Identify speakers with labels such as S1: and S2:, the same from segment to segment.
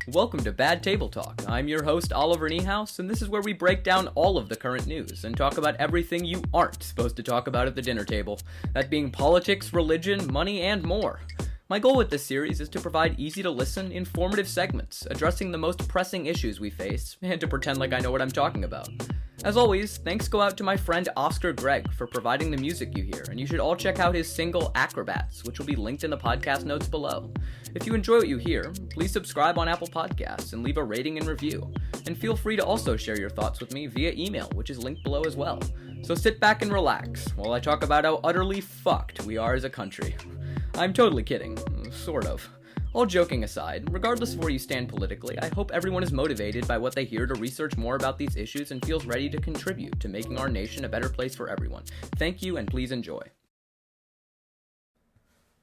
S1: Welcome to Bad Table Talk. I'm your host, Oliver Niehaus, and this is where we break down all of the current news and talk about everything you aren't supposed to talk about at the dinner table, that being politics, religion, money, and more. My goal with this series is to provide easy-to-listen, informative segments, addressing the most pressing issues we face, and to pretend like I know what I'm talking about. As always, thanks go out to my friend Oscar Gregg for providing the music you hear, and you should all check out his single Acrobats, which will be linked in the podcast notes below. If you enjoy what you hear, please subscribe on Apple Podcasts and leave a rating and review. And feel free to also share your thoughts with me via email, which is linked below as well. So sit back and relax while I talk about how utterly fucked we are as a country. I'm totally kidding. Sort of. All joking aside, regardless of where you stand politically, I hope everyone is motivated by what they hear to research more about these issues and feels ready to contribute to making our nation a better place for everyone. Thank you and please enjoy.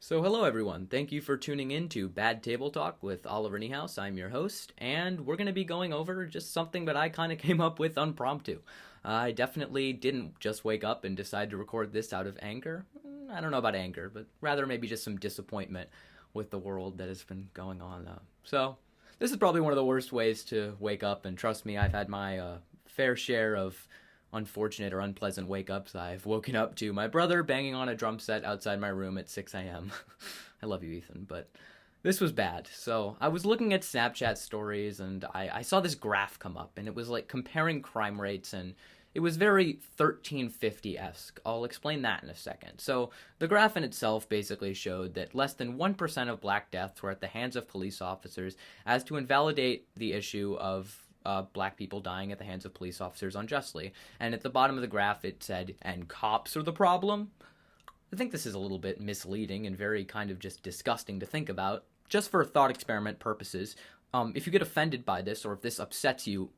S1: So hello everyone, thank you for tuning in to Bad Table Talk with Oliver Niehaus. I'm your host, and we're going to be going over just something that I kind of came up with impromptu. I definitely didn't just wake up and decide to record this out of anger. I don't know about anger, but rather maybe just some disappointment with the world that has been going on. So this is probably one of the worst ways to wake up, and trust me, I've had my fair share of unfortunate or unpleasant wake-ups. I've woken up to my brother banging on a drum set outside my room at 6 a.m. I love you, Ethan, but this was bad. So I was looking at Snapchat stories, and I saw this graph come up, and it was like comparing crime rates, and it was very 1350-esque. I'll explain that in a second. So the graph in itself basically showed that less than 1% of black deaths were at the hands of police officers, as to invalidate the issue of black people dying at the hands of police officers unjustly. And at the bottom of the graph it said, and cops are the problem? I think this is a little bit misleading and very kind of just disgusting to think about. Just for thought experiment purposes, if you get offended by this, or if this upsets you,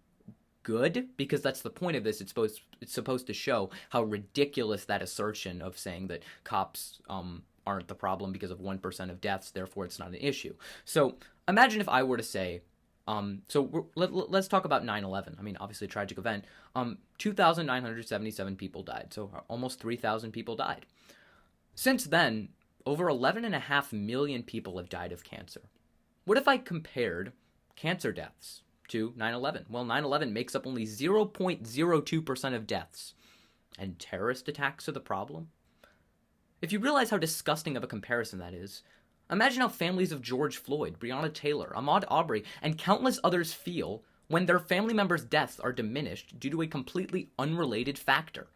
S1: good, because that's the point of this. It's supposed to show how ridiculous that assertion of saying that cops aren't the problem because of 1% of deaths, therefore it's not an issue. So imagine if I were to say, let's talk about 9/11. I mean, obviously a tragic event. 2,977 people died, so almost 3,000 people died. Since then, over 11.5 million people have died of cancer. What if I compared cancer deaths to 9/11? Well, 9/11 makes up only 0.02% of deaths. And terrorist attacks are the problem? If you realize how disgusting of a comparison that is, imagine how families of George Floyd, Breonna Taylor, Ahmaud Arbery, and countless others feel when their family members' deaths are diminished due to a completely unrelated factor.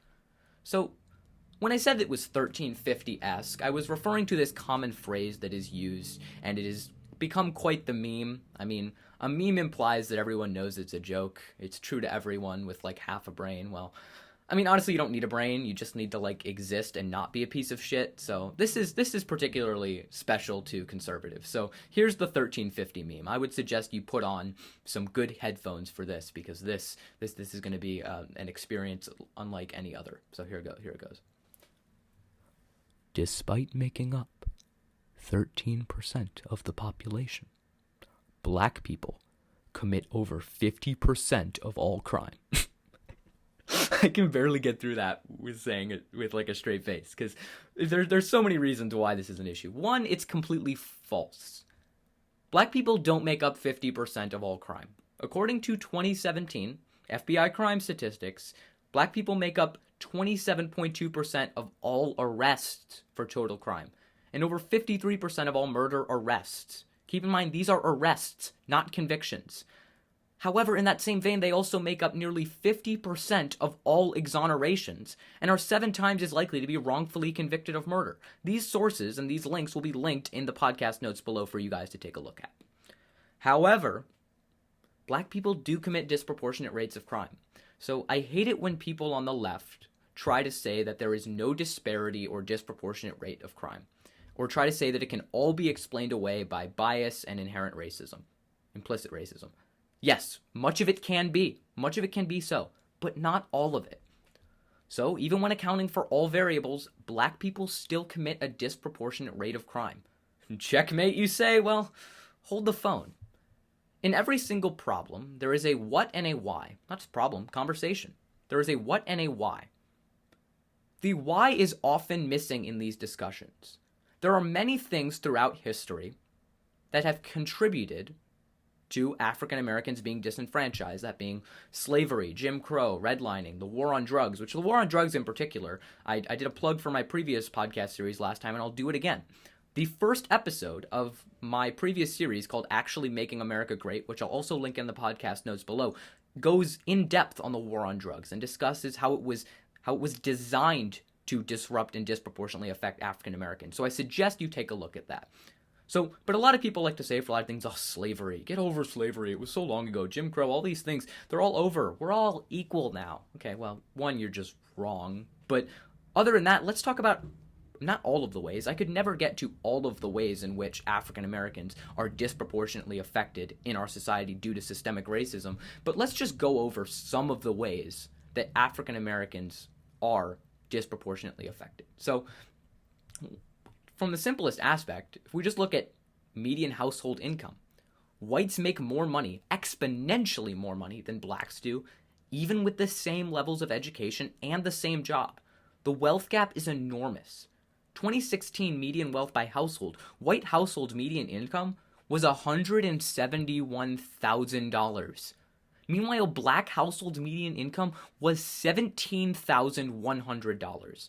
S1: So, when I said it was 1350-esque, I was referring to this common phrase that is used, and it has become quite the meme. I mean, a meme implies that everyone knows it's a joke. It's true to everyone with like half a brain. Well, I mean, honestly, you don't need a brain. You just need to like exist and not be a piece of shit. So this is particularly special to conservatives. So here's the 1350 meme. I would suggest you put on some good headphones for this, because this is going to be an experience unlike any other. So here it goes. Despite making up 13% of the population, black people commit over 50% of all crime. I can barely get through that with saying it with like a straight face, because there's so many reasons why this is an issue. One, it's completely false. Black people don't make up 50% of all crime. According to 2017 FBI crime statistics, black people make up 27.2% of all arrests for total crime, and over 53% of all murder arrests. Keep in mind, these are arrests, not convictions. However, in that same vein, they also make up nearly 50% of all exonerations, and are 7 times as likely to be wrongfully convicted of murder. These sources and these links will be linked in the podcast notes below for you guys to take a look at. However, black people do commit disproportionate rates of crime. So I hate it when people on the left try to say that there is no disparity or disproportionate rate of crime, or try to say that it can all be explained away by bias and inherent racism, implicit racism. Yes, much of it can be. Much of it can be so, but not all of it. So even when accounting for all variables, black people still commit a disproportionate rate of crime. Checkmate, you say? Well, hold the phone. In every single problem, there is a what and a why. Not just problem, conversation. There is a what and a why. The why is often missing in these discussions. There are many things throughout history that have contributed to African Americans being disenfranchised, that being slavery, Jim Crow, redlining, the war on drugs, which the war on drugs in particular, I did a plug for my previous podcast series last time, and I'll do it again. The first episode of my previous series called Actually Making America Great, which I'll also link in the podcast notes below, goes in depth on the war on drugs and discusses how it was designed to disrupt and disproportionately affect African Americans. So I suggest you take a look at that. So, but a lot of people like to say for a lot of things, oh, slavery, get over slavery, it was so long ago, Jim Crow, all these things, they're all over, we're all equal now. Okay, well, one, you're just wrong, but other than that, let's talk about not all of the ways. I could never get to all of the ways in which African Americans are disproportionately affected in our society due to systemic racism, but let's just go over some of the ways that African Americans are disproportionately affected. So, from the simplest aspect, if we just look at median household income, whites make more money, exponentially more money than blacks do, even with the same levels of education and the same job. The wealth gap is enormous. 2016 median wealth by household, white household median income was $171,000. Meanwhile, black household median income was $17,100.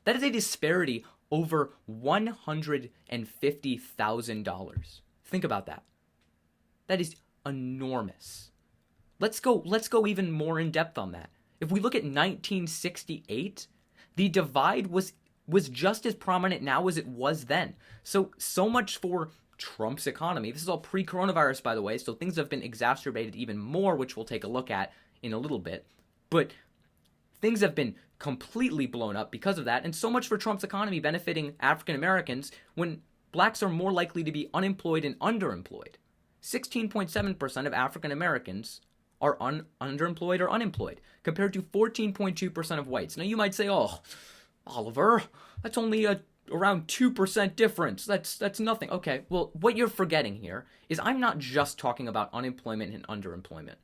S1: That is a disparity over $150,000. Think about that. That is enormous. Let's go even more in depth on that. If we look at 1968, the divide was just as prominent now as it was then. So much for Trump's economy. This is all pre-coronavirus, by the way, so things have been exacerbated even more, which we'll take a look at in a little bit. But things have been completely blown up because of that, and so much for Trump's economy benefiting African Americans when blacks are more likely to be unemployed and underemployed. 16.7% of African Americans are underemployed or unemployed, compared to 14.2% of whites. Now you might say, oh, Oliver, that's only around 2% difference. That's nothing. Okay, well, what you're forgetting here is I'm not just talking about unemployment and underemployment.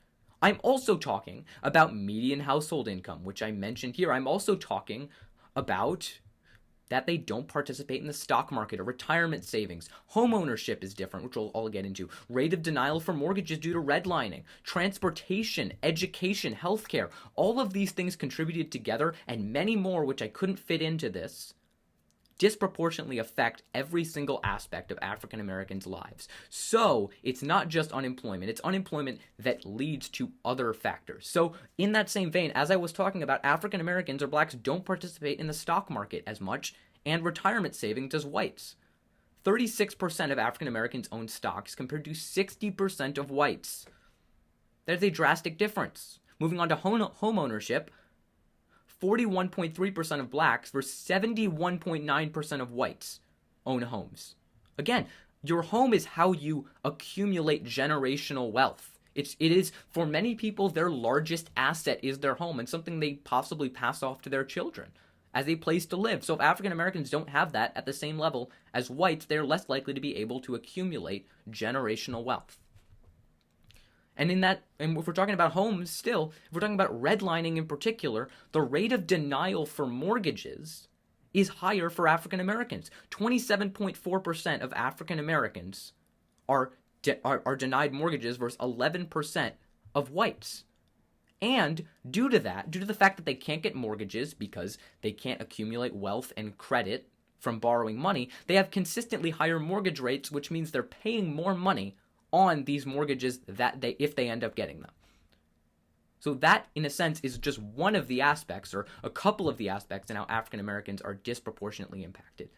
S1: I'm also talking about median household income, which I mentioned here. I'm also talking about that they don't participate in the stock market or retirement savings. Home ownership is different, which we'll all get into. Rate of denial for mortgages due to redlining. Transportation, education, healthcare. All of these things contributed together, and many more, which I couldn't fit into this, disproportionately affect every single aspect of African Americans' lives. So it's not just unemployment, it's unemployment that leads to other factors. So in that same vein, as I was talking about, African Americans or blacks don't participate in the stock market as much and retirement savings as whites. 36% of African Americans own stocks compared to 60% of whites. There's a drastic difference. Moving on to home ownership, 41.3% of blacks versus 71.9% of whites own homes. Again, your home is how you accumulate generational wealth. It is, for many people, their largest asset is their home and something they possibly pass off to their children as a place to live. So if African Americans don't have that at the same level as whites, they're less likely to be able to accumulate generational wealth. And if we're talking about homes still, if we're talking about redlining in particular, the rate of denial for mortgages is higher for African Americans. 27.4% of African Americans are denied mortgages versus 11% of whites. And due to the fact that they can't get mortgages because they can't accumulate wealth and credit from borrowing money, they have consistently higher mortgage rates, which means they're paying more money on these mortgages if they end up getting them. So that, in a sense, is just one of the aspects, or a couple of the aspects, in how African Americans are disproportionately impacted.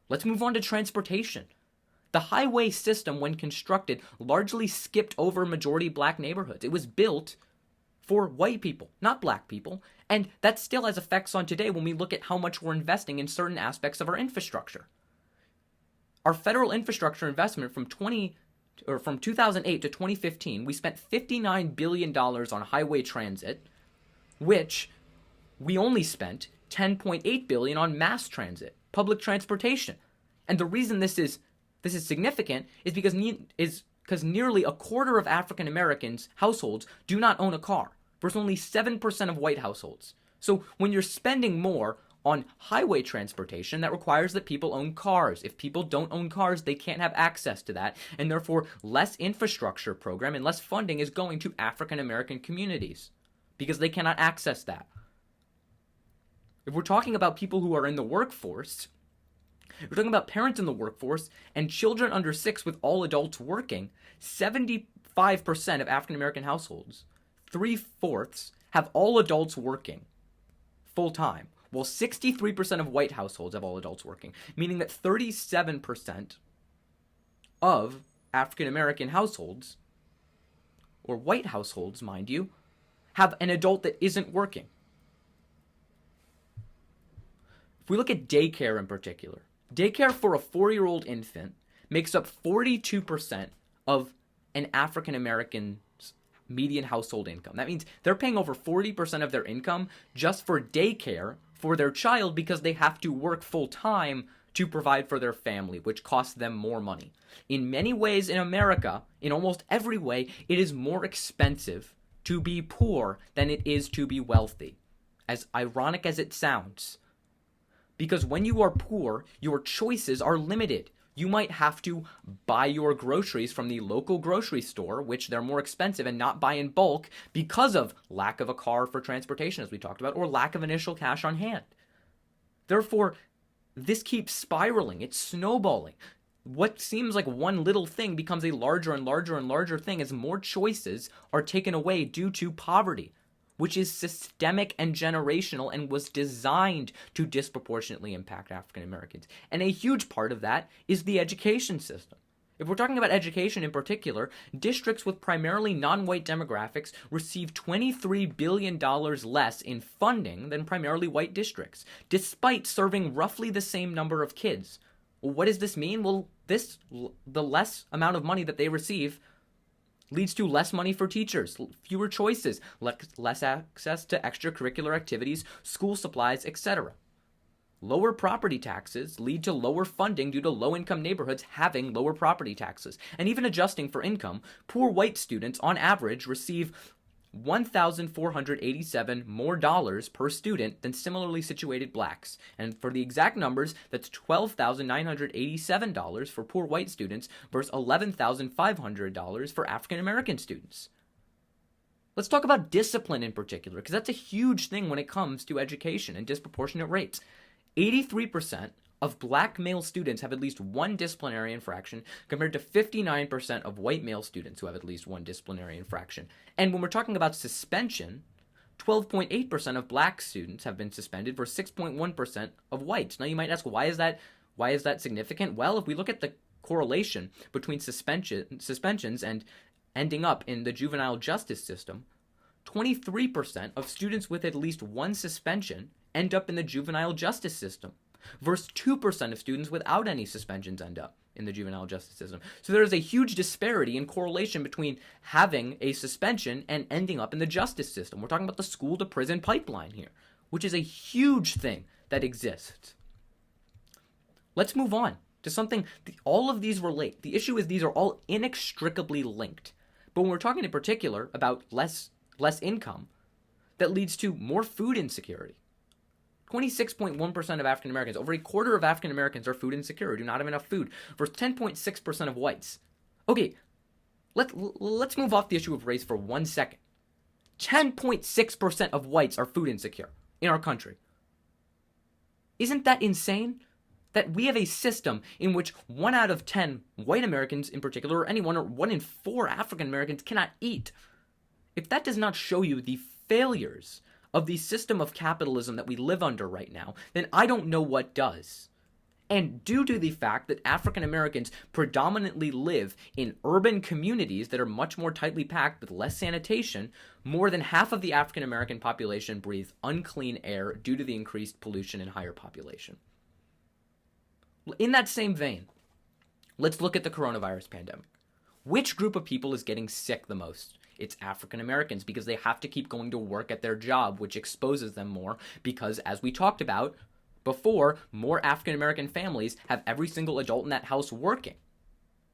S1: Let's move on to transportation. The highway system, when constructed, largely skipped over majority black neighborhoods. It was built for white people, not black people, and that still has effects on today when we look at how much we're investing in certain aspects of our infrastructure. Our federal infrastructure investment from 2008 to 2015, we spent $59 billion on highway transit, which we only spent $10.8 billion on mass transit, public transportation. And the reason this is significant is because nearly a quarter of African Americans households do not own a car, versus only 7% of white households. So when you're spending more on highway transportation that requires that people own cars. If people don't own cars, they can't have access to that, and therefore less infrastructure program and less funding is going to African American communities because they cannot access that. If we're talking about people who are in the workforce, we're talking about parents in the workforce and children under 6 with all adults working, 75% of African American households, 3/4, have all adults working full time, while 63% of white households have all adults working, meaning that 37% of African American households, or white households, mind you, have an adult that isn't working. If we look at daycare in particular, daycare for a 4-year-old infant makes up 42% of an African American's median household income. That means they're paying over 40% of their income just for daycare for their child because they have to work full time to provide for their family, which costs them more money. In many ways in America, in almost every way, it is more expensive to be poor than it is to be wealthy, as ironic as it sounds. Because when you are poor, your choices are limited. You might have to buy your groceries from the local grocery store, which they're more expensive, and not buy in bulk because of lack of a car for transportation, as we talked about, or lack of initial cash on hand. Therefore, this keeps spiraling. It's snowballing. What seems like one little thing becomes a larger and larger and larger thing as more choices are taken away due to poverty, which is systemic and generational and was designed to disproportionately impact African Americans. And a huge part of that is the education system. If we're talking about education in particular, districts with primarily non-white demographics receive $23 billion less in funding than primarily white districts, despite serving roughly the same number of kids. Well, what does this mean? Well, the less amount of money that they receive leads to less money for teachers, fewer choices, less access to extracurricular activities, school supplies, etc. Lower property taxes lead to lower funding due to low-income neighborhoods having lower property taxes. And even adjusting for income, poor white students on average receive $1,487 more dollars per student than similarly situated blacks. And for the exact numbers, that's $12,987 for poor white students versus $11,500 for African American students. Let's talk about discipline in particular, because that's a huge thing when it comes to education and disproportionate rates. 83% of black male students have at least one disciplinary infraction, compared to 59% of white male students who have at least one disciplinary infraction. And when we're talking about suspension, 12.8% of black students have been suspended versus 6.1% of whites. Now you might ask, why is that significant? Well, if we look at the correlation between suspensions and ending up in the juvenile justice system, 23% of students with at least one suspension end up in the juvenile justice system, versus 2% of students without any suspensions end up in the juvenile justice system. So there is a huge disparity in correlation between having a suspension and ending up in the justice system. We're talking about the school to prison pipeline here, which is a huge thing that exists. Let's move on to something, all of these relate. The issue is these are all inextricably linked. But when we're talking in particular about less income, that leads to more food insecurity. 26.1% of African Americans, over a quarter of African Americans are food insecure, do not have enough food, versus 10.6% of whites. Okay, let's move off the issue of race for 1 second. 10.6% of whites are food insecure in our country. Isn't that insane? That we have a system in which 1 out of 10 white Americans in particular, or anyone, or 1 in 4 African Americans cannot eat. If that does not show you the failures of the system of capitalism that we live under right now, then I don't know what does. And due to the fact that African Americans predominantly live in urban communities that are much more tightly packed with less sanitation, more than half of the African American population breathes unclean air due to the increased pollution and higher population. In that same vein, let's look at the coronavirus pandemic. Which group of people is getting sick the most? It's African Americans, because they have to keep going to work at their job, which exposes them more because, as we talked about before, more African American families have every single adult in that house working.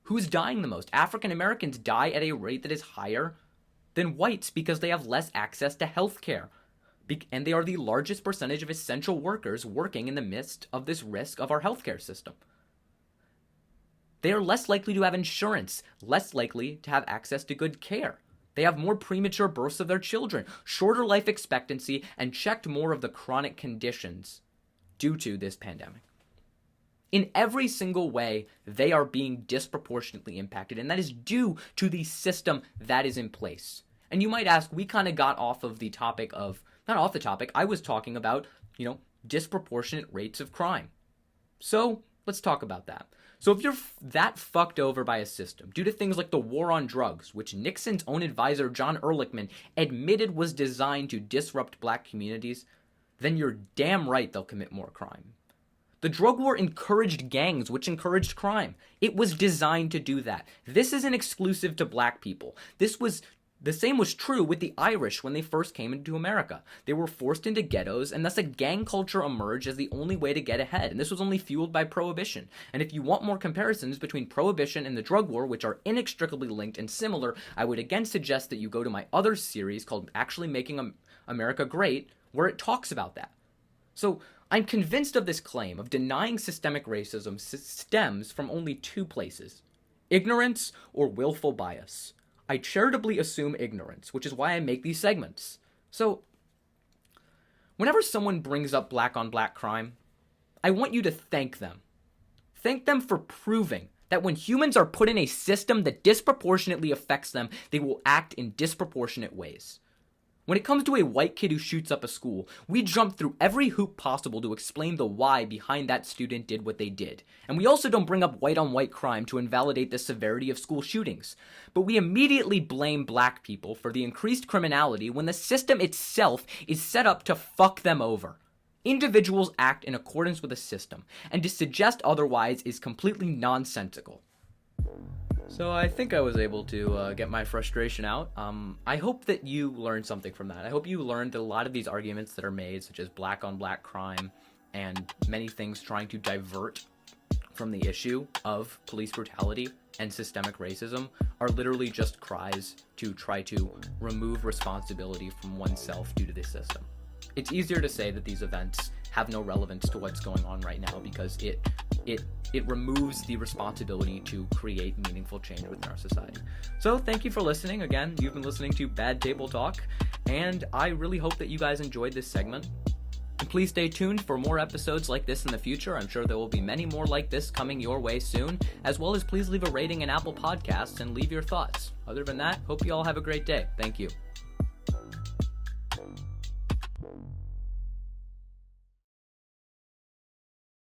S1: Who's dying the most? African Americans die at a rate that is higher than whites because they have less access to health care. And they are the largest percentage of essential workers working in the midst of this risk of our healthcare system. They are less likely to have insurance, less likely to have access to good care. They have more premature births of their children, shorter life expectancy, and checked more of the chronic conditions due to this pandemic. In every single way, they are being disproportionately impacted, and that is due to the system that is in place. And you might ask, we kind of got off of the topic of, not off the topic, I was talking about, disproportionate rates of crime. So let's talk about that. So if you're that fucked over by a system due to things like the war on drugs, which Nixon's own advisor John Ehrlichman admitted was designed to disrupt black communities, then you're damn right they'll commit more crime. The drug war encouraged gangs, which encouraged crime. It was designed to do that. This isn't exclusive to black people. The same was true with the Irish when they first came into America. They were forced into ghettos, and thus a gang culture emerged as the only way to get ahead. And this was only fueled by Prohibition. And if you want more comparisons between Prohibition and the drug war, which are inextricably linked and similar, I would again suggest that you go to my other series called Actually Making America Great, where it talks about that. So I'm convinced of this claim of denying systemic racism stems from only two places: ignorance or willful bias. I charitably assume ignorance, which is why I make these segments. So, whenever someone brings up black on black crime, I want you to thank them. Thank them for proving that when humans are put in a system that disproportionately affects them, they will act in disproportionate ways. When it comes to a white kid who shoots up a school, we jump through every hoop possible to explain the why behind that student did what they did. And we also don't bring up white-on-white crime to invalidate the severity of school shootings. But we immediately blame black people for the increased criminality when the system itself is set up to fuck them over. Individuals act in accordance with the system, and to suggest otherwise is completely nonsensical. So I think I was able to get my frustration out. I hope that you learned something from that. I hope you learned that a lot of these arguments that are made, such as black on black crime and many things trying to divert from the issue of police brutality and systemic racism, are literally just cries to try to remove responsibility from oneself due to this system. It's easier to say that these events have no relevance to what's going on right now because it removes the responsibility to create meaningful change within our society. So thank you for listening. Again, you've been listening to Bad Table Talk, and I really hope that you guys enjoyed this segment. And please stay tuned for more episodes like this in the future. I'm sure there will be many more like this coming your way soon, as well as please leave a rating in Apple Podcasts and leave your thoughts. Other than that, hope you all have a great day. Thank you.